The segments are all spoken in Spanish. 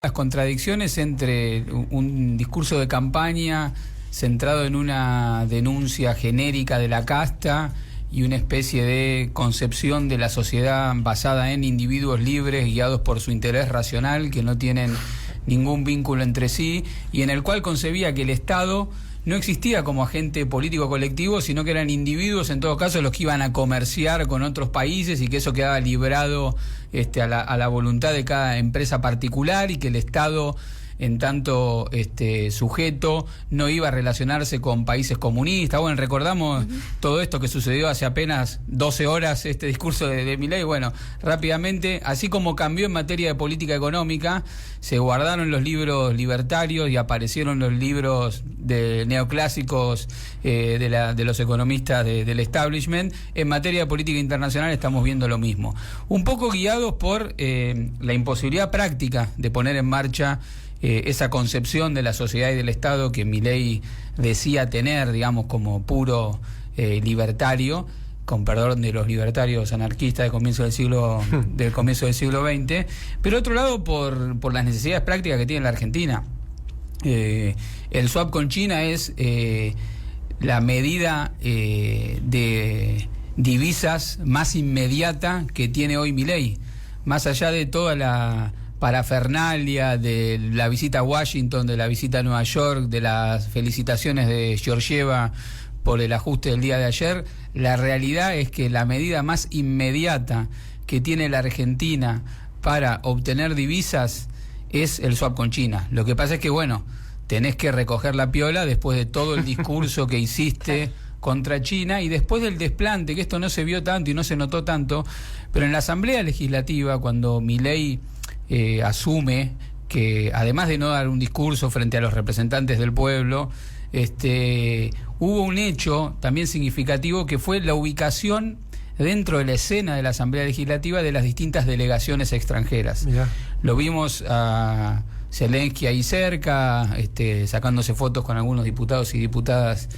Las contradicciones entre un discurso de campaña centrado en una denuncia genérica de la casta y una especie de concepción de la sociedad basada en individuos libres guiados por su interés racional, que no tienen ningún vínculo entre sí, y en el cual concebía que el Estado no existía como agente político colectivo, sino que eran individuos, en todo caso, los que iban a comerciar con otros países, y que eso quedaba librado a la voluntad de cada empresa particular, y que el Estado, en tanto sujeto, no iba a relacionarse con países comunistas. Bueno, recordamos todo esto que sucedió hace apenas 12 horas, este discurso de Milei. Bueno, rápidamente, así como cambió en materia de política económica, se guardaron los libros libertarios y aparecieron los libros de neoclásicos de los economistas del establishment. En materia de política internacional estamos viendo lo mismo, un poco guiados por la imposibilidad práctica de poner en marcha esa concepción de la sociedad y del Estado que Milei decía tener, digamos, como puro libertario, con perdón de los libertarios anarquistas del comienzo del siglo XX, pero otro lado por las necesidades prácticas que tiene la Argentina. El swap con China es la medida de divisas más inmediata que tiene hoy Milei, más allá de toda la parafernalia de la visita a Washington, de la visita a Nueva York, de las felicitaciones de Georgieva por el ajuste del día de ayer. La realidad es que la medida más inmediata que tiene la Argentina para obtener divisas es el swap con China. Lo que pasa es que, bueno, tenés que recoger la piola después de todo el discurso que hiciste contra China y después del desplante, que esto no se vio tanto y no se notó tanto, pero en la Asamblea Legislativa, cuando Milei asume que, además de no dar un discurso frente a los representantes del pueblo, hubo un hecho también significativo, que fue la ubicación dentro de la escena de la Asamblea Legislativa de las distintas delegaciones extranjeras. Mirá. Lo vimos a Zelensky ahí cerca, sacándose fotos con algunos diputados y diputadas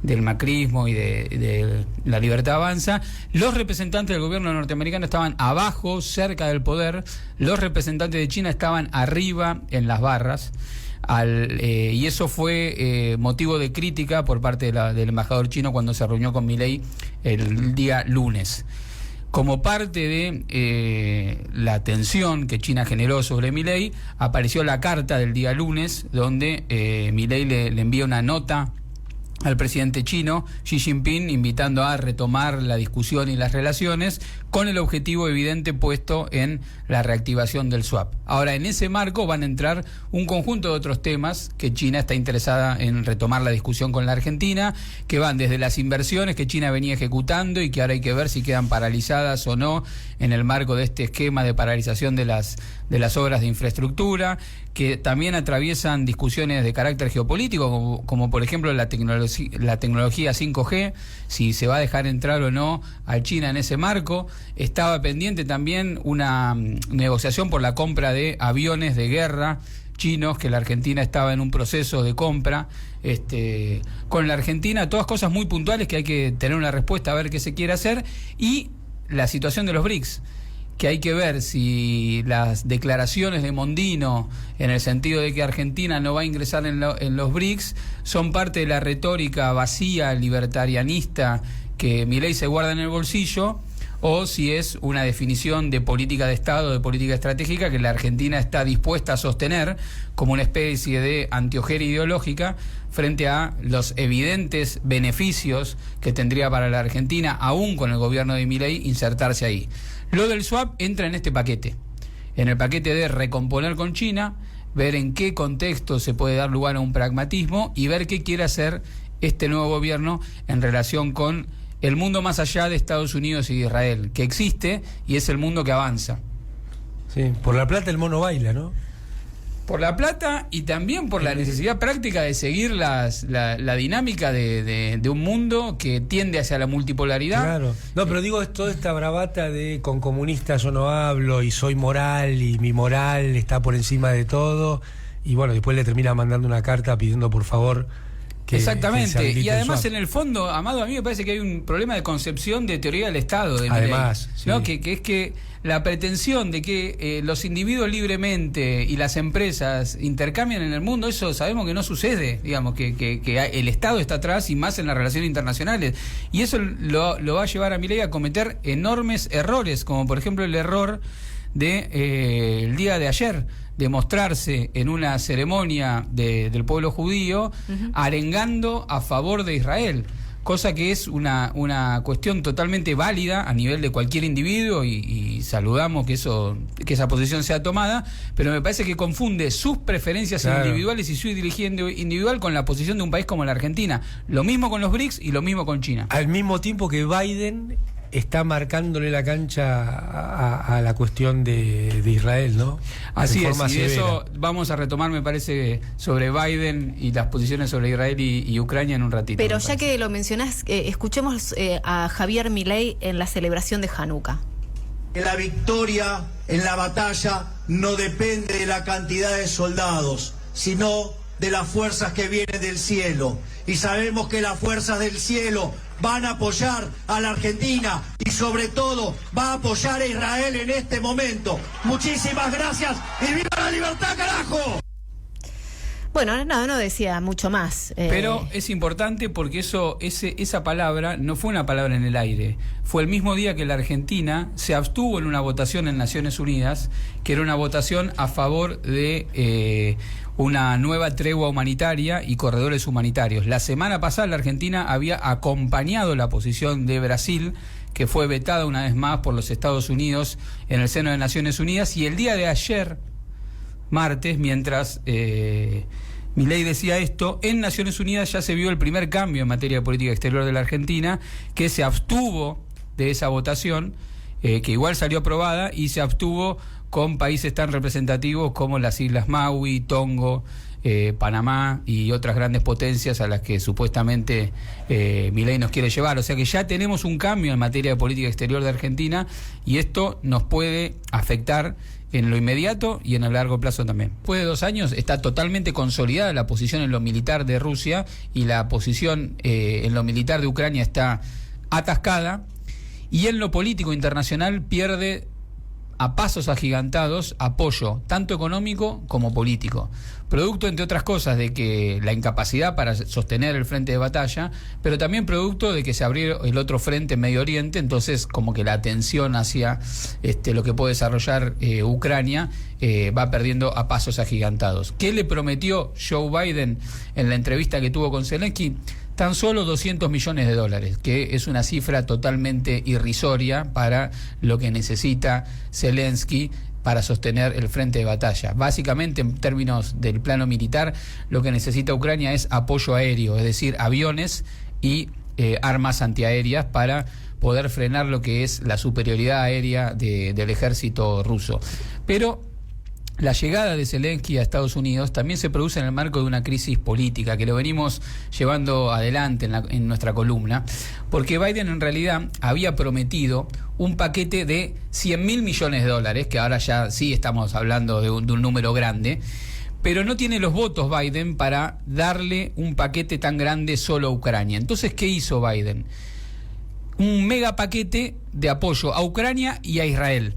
del macrismo y de la Libertad Avanza. Los representantes del gobierno norteamericano estaban abajo, cerca del poder. Los representantes de China estaban arriba en las barras. Y eso fue motivo de crítica por parte del embajador chino cuando se reunió con Milei el día lunes. Como parte de la tensión que China generó sobre Milei, apareció la carta del día lunes, donde Milei le envía una nota al presidente chino, Xi Jinping, invitando a retomar la discusión y las relaciones, con el objetivo evidente puesto en la reactivación del swap. Ahora, en ese marco van a entrar un conjunto de otros temas que China está interesada en retomar la discusión con la Argentina, que van desde las inversiones que China venía ejecutando y que ahora hay que ver si quedan paralizadas o no en el marco de este esquema de paralización de las obras de infraestructura, que también atraviesan discusiones de carácter geopolítico, como por ejemplo la tecnología 5G, si se va a dejar entrar o no a China en ese marco. Estaba pendiente también una negociación por la compra de aviones de guerra chinos, que la Argentina estaba en un proceso de compra con la Argentina. Todas cosas muy puntuales que hay que tener una respuesta a ver qué se quiere hacer. Y la situación de los BRICS, que hay que ver si las declaraciones de Mondino, en el sentido de que Argentina no va a ingresar en los BRICS, son parte de la retórica vacía, libertarianista, que Milei se guarda en el bolsillo, o si es una definición de política de Estado, de política estratégica, que la Argentina está dispuesta a sostener como una especie de antiojera ideológica frente a los evidentes beneficios que tendría para la Argentina, aún con el gobierno de Milei, insertarse ahí. Lo del swap entra en este paquete, en el paquete de recomponer con China, ver en qué contexto se puede dar lugar a un pragmatismo y ver qué quiere hacer este nuevo gobierno en relación con el mundo más allá de Estados Unidos y de Israel, que existe y es el mundo que avanza. Sí, por la plata el mono baila, ¿no? Por la plata y también por la necesidad práctica de seguir la dinámica de un mundo que tiende hacia la multipolaridad. Claro. No, pero digo, es toda esta bravata de con comunistas yo no hablo y soy moral y mi moral está por encima de todo. Y bueno, después le termina mandando una carta pidiendo por favor Exactamente, y además en el fondo, Amado, a mí me parece que hay un problema de concepción de teoría del Estado de Milei, ¿no? Que es que la pretensión de que los individuos libremente y las empresas intercambian en el mundo, eso sabemos que no sucede, digamos, que el Estado está atrás y más en las relaciones internacionales, y eso lo va a llevar a Milei a cometer enormes errores, como por ejemplo el error de el día de ayer, de mostrarse en una ceremonia del pueblo judío arengando a favor de Israel, cosa que es una cuestión totalmente válida a nivel de cualquier individuo y saludamos que esa posición sea tomada, pero me parece que confunde sus preferencias individuales y su dirigiendo individual con la posición de un país como la Argentina. Lo mismo con los BRICS y lo mismo con China. Al mismo tiempo que Biden está marcándole la cancha a la cuestión de Israel, ¿no? Así es, y de eso vamos a retomar, me parece, sobre Biden y las posiciones sobre Israel y Ucrania en un ratito. Pero ya que lo mencionás, escuchemos a Javier Milei en la celebración de Hanukkah. La victoria en la batalla no depende de la cantidad de soldados, sino de las fuerzas que vienen del cielo. Y sabemos que las fuerzas del cielo van a apoyar a la Argentina y sobre todo va a apoyar a Israel en este momento. Muchísimas gracias y ¡viva la libertad, carajo! Bueno, no decía mucho más. Pero es importante porque esa palabra no fue una palabra en el aire. Fue el mismo día que la Argentina se abstuvo en una votación en Naciones Unidas, que era una votación a favor de una nueva tregua humanitaria y corredores humanitarios. La semana pasada la Argentina había acompañado la posición de Brasil, que fue vetada una vez más por los Estados Unidos en el seno de Naciones Unidas, y el día de ayer, martes, mientras Milei decía esto, en Naciones Unidas ya se vio el primer cambio en materia de política exterior de la Argentina, que se abstuvo de esa votación, que igual salió aprobada, y se abstuvo con países tan representativos como las Islas Maui, Tongo, Panamá y otras grandes potencias a las que supuestamente Milei nos quiere llevar. O sea que ya tenemos un cambio en materia de política exterior de Argentina, y esto nos puede afectar en lo inmediato y en el largo plazo también. Después de 2 años está totalmente consolidada la posición en lo militar de Rusia, y la posición en lo militar de Ucrania está atascada, y en lo político internacional pierde a pasos agigantados apoyo, tanto económico como político, producto, entre otras cosas, de que la incapacidad para sostener el frente de batalla, pero también producto de que se abrió el otro frente en Medio Oriente, entonces como que la atención hacia lo que puede desarrollar Ucrania va perdiendo a pasos agigantados. ¿Qué le prometió Joe Biden en la entrevista que tuvo con Zelensky? Tan solo $200 millones, que es una cifra totalmente irrisoria para lo que necesita Zelensky para sostener el frente de batalla. Básicamente, en términos del plano militar, lo que necesita Ucrania es apoyo aéreo, es decir, aviones y armas antiaéreas para poder frenar lo que es la superioridad aérea del ejército ruso. Pero la llegada de Zelensky a Estados Unidos también se produce en el marco de una crisis política que lo venimos llevando adelante en nuestra columna, porque Biden en realidad había prometido un paquete de $100.000 millones, que ahora ya sí estamos hablando de un número grande, pero no tiene los votos Biden para darle un paquete tan grande solo a Ucrania. Entonces, ¿qué hizo Biden? Un mega paquete de apoyo a Ucrania y a Israel.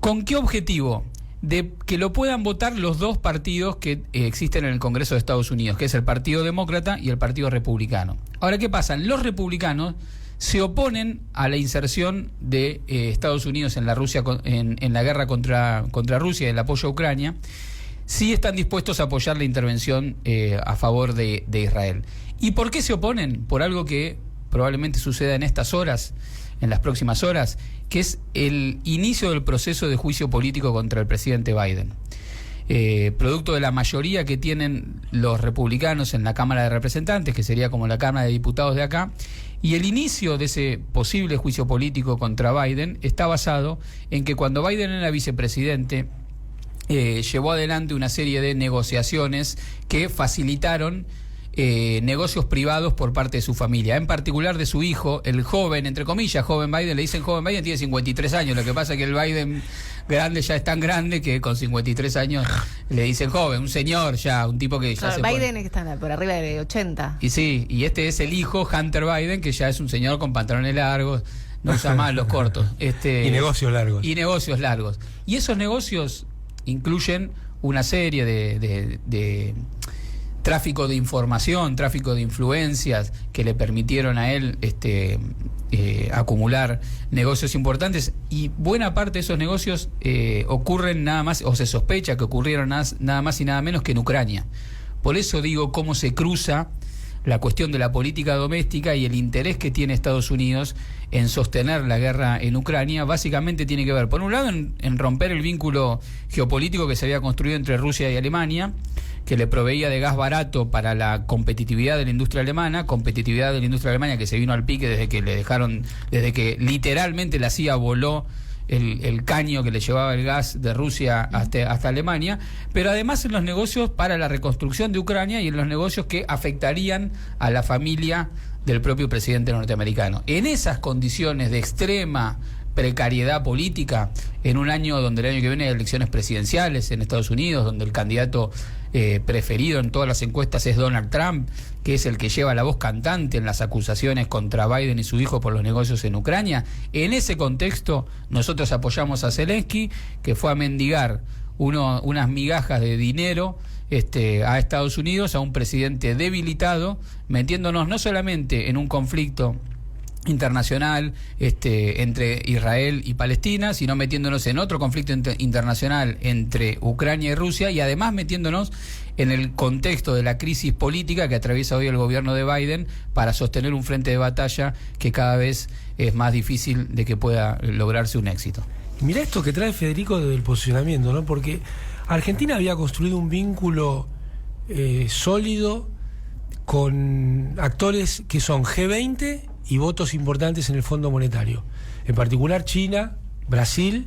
¿Con qué objetivo? De que lo puedan votar los dos partidos que existen en el Congreso de Estados Unidos, que es el Partido Demócrata y el Partido Republicano. Ahora, ¿qué pasa? Los republicanos se oponen a la inserción de Estados Unidos en la guerra contra Rusia y el apoyo a Ucrania. Sí están dispuestos a apoyar la intervención a favor de Israel. ¿Y por qué se oponen? Por algo que probablemente suceda en estas horas, en las próximas horas, que es el inicio del proceso de juicio político contra el presidente Biden. Producto de la mayoría que tienen los republicanos en la Cámara de Representantes, que sería como la Cámara de Diputados de acá, y el inicio de ese posible juicio político contra Biden está basado en que cuando Biden era vicepresidente, llevó adelante una serie de negociaciones que facilitaron negocios privados por parte de su familia, en particular de su hijo, el joven, entre comillas, joven Biden. Le dicen joven Biden, tiene 53 años. Lo que pasa es que el Biden grande ya es tan grande que con 53 años le dicen joven, un señor ya, un tipo que ya se Biden pone... está por arriba de 80. Y sí, y este es el hijo, Hunter Biden, que ya es un señor con pantalones largos, no usa más los cortos. Y negocios largos. Y negocios largos. Y esos negocios incluyen una serie de tráfico de información, tráfico de influencias que le permitieron a él acumular negocios importantes, y buena parte de esos negocios ocurren nada más, o se sospecha que ocurrieron nada más y nada menos que en Ucrania. Por eso digo cómo se cruza la cuestión de la política doméstica y el interés que tiene Estados Unidos en sostener la guerra en Ucrania. Básicamente tiene que ver, por un lado, en romper el vínculo geopolítico que se había construido entre Rusia y Alemania, que le proveía de gas barato para la competitividad de la industria alemana, que se vino al pique desde que literalmente la CIA voló el caño que le llevaba el gas de Rusia hasta Alemania, pero además en los negocios para la reconstrucción de Ucrania y en los negocios que afectarían a la familia del propio presidente norteamericano. En esas condiciones de extrema precariedad política, en un año donde el año que viene hay elecciones presidenciales en Estados Unidos, donde el candidato preferido en todas las encuestas es Donald Trump, que es el que lleva la voz cantante en las acusaciones contra Biden y su hijo por los negocios en Ucrania. En ese contexto nosotros apoyamos a Zelensky, que fue a mendigar unas migajas de dinero a Estados Unidos, a un presidente debilitado, metiéndonos no solamente en un conflicto internacional entre Israel y Palestina, sino metiéndonos en otro conflicto internacional entre Ucrania y Rusia, y además metiéndonos en el contexto de la crisis política que atraviesa hoy el gobierno de Biden para sostener un frente de batalla que cada vez es más difícil de que pueda lograrse un éxito. Mirá esto que trae Federico del posicionamiento, ¿no? Porque Argentina había construido un vínculo sólido con actores que son G20 y votos importantes en el Fondo Monetario, en particular China, Brasil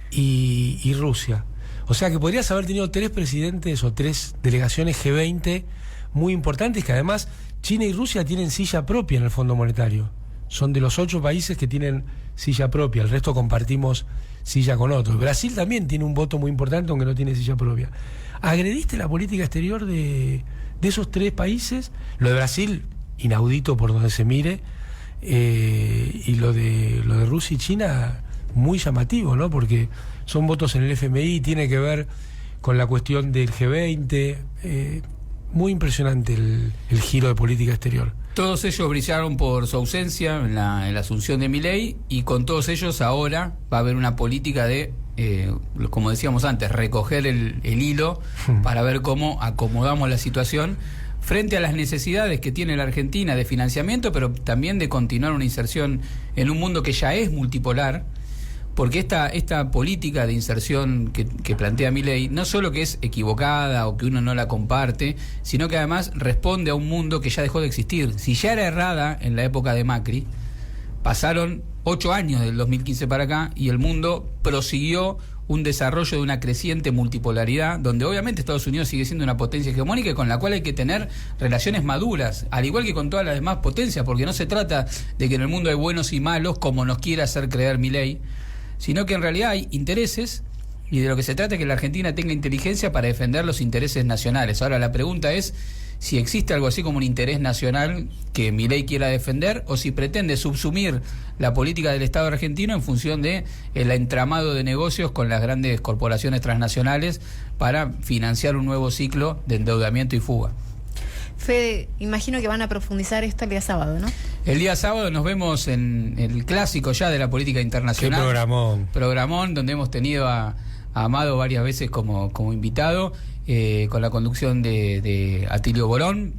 y Rusia. O sea que podrías haber tenido 3 presidentes o 3 delegaciones G20 muy importantes, que además China y Rusia tienen silla propia en el Fondo Monetario. Son de los 8 países que tienen silla propia, el resto compartimos silla con otros. Brasil también tiene un voto muy importante, aunque no tiene silla propia. ¿Agrediste la política exterior de esos 3 países? Lo de Brasil, inaudito por donde se mire, y lo de Rusia y China, muy llamativo, ¿no? Porque son votos en el FMI, tiene que ver con la cuestión del G20, muy impresionante el giro de política exterior. Todos ellos brillaron por su ausencia en la asunción de Milei, y con todos ellos ahora va a haber una política de, como decíamos antes, recoger el hilo para ver cómo acomodamos la situación frente a las necesidades que tiene la Argentina de financiamiento, pero también de continuar una inserción en un mundo que ya es multipolar, porque esta política de inserción que plantea Milei no solo que es equivocada o que uno no la comparte, sino que además responde a un mundo que ya dejó de existir. Si ya era errada en la época de Macri, pasaron 8 años del 2015 para acá y el mundo prosiguió un desarrollo de una creciente multipolaridad, donde obviamente Estados Unidos sigue siendo una potencia hegemónica y con la cual hay que tener relaciones maduras, al igual que con todas las demás potencias, porque no se trata de que en el mundo hay buenos y malos, como nos quiere hacer creer Milei, sino que en realidad hay intereses, y de lo que se trata es que la Argentina tenga inteligencia para defender los intereses nacionales. Ahora la pregunta es si existe algo así como un interés nacional que Milei quiera defender, o si pretende subsumir la política del Estado argentino en función de el entramado de negocios con las grandes corporaciones transnacionales para financiar un nuevo ciclo de endeudamiento y fuga. Fede, imagino que van a profundizar esto el día sábado, ¿no? El día sábado nos vemos en el clásico ya de la política internacional. ¡Qué programón! Programón, donde hemos tenido a Amado varias veces como invitado, con la conducción de Atilio Borón,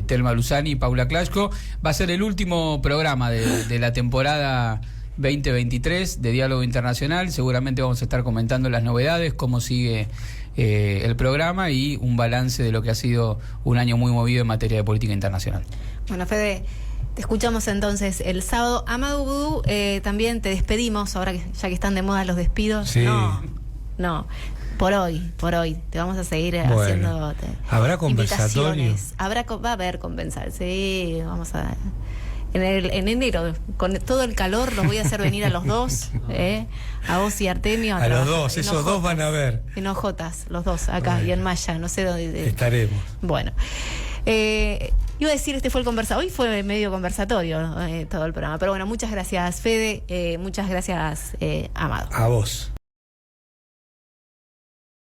Telma Luzani y Paula Clashco. Va a ser el último programa de la temporada 2023 de Diálogo Internacional. Seguramente vamos a estar comentando las novedades, cómo sigue el programa y un balance de lo que ha sido un año muy movido en materia de política internacional. Bueno, Fede, te escuchamos entonces el sábado. Amadou Boudou, también te despedimos, ahora que ya que están de moda los despidos. Sí. No. Por hoy. Te vamos a seguir Bueno, haciendo ¿habrá conversatorio? invitaciones. Va a haber conversatorio. Sí, vamos a... En enero, con todo el calor, los voy a hacer venir a los dos, a vos y Artemio. A los dos, esos dos van a ver. En Ojotas, los dos, acá, Bueno. y en Maya, no sé dónde. Estaremos. Bueno. Iba a decir, este fue el conversatorio. Hoy fue medio conversatorio todo el programa. Pero bueno, muchas gracias, Fede. Muchas gracias, Amado. A vos.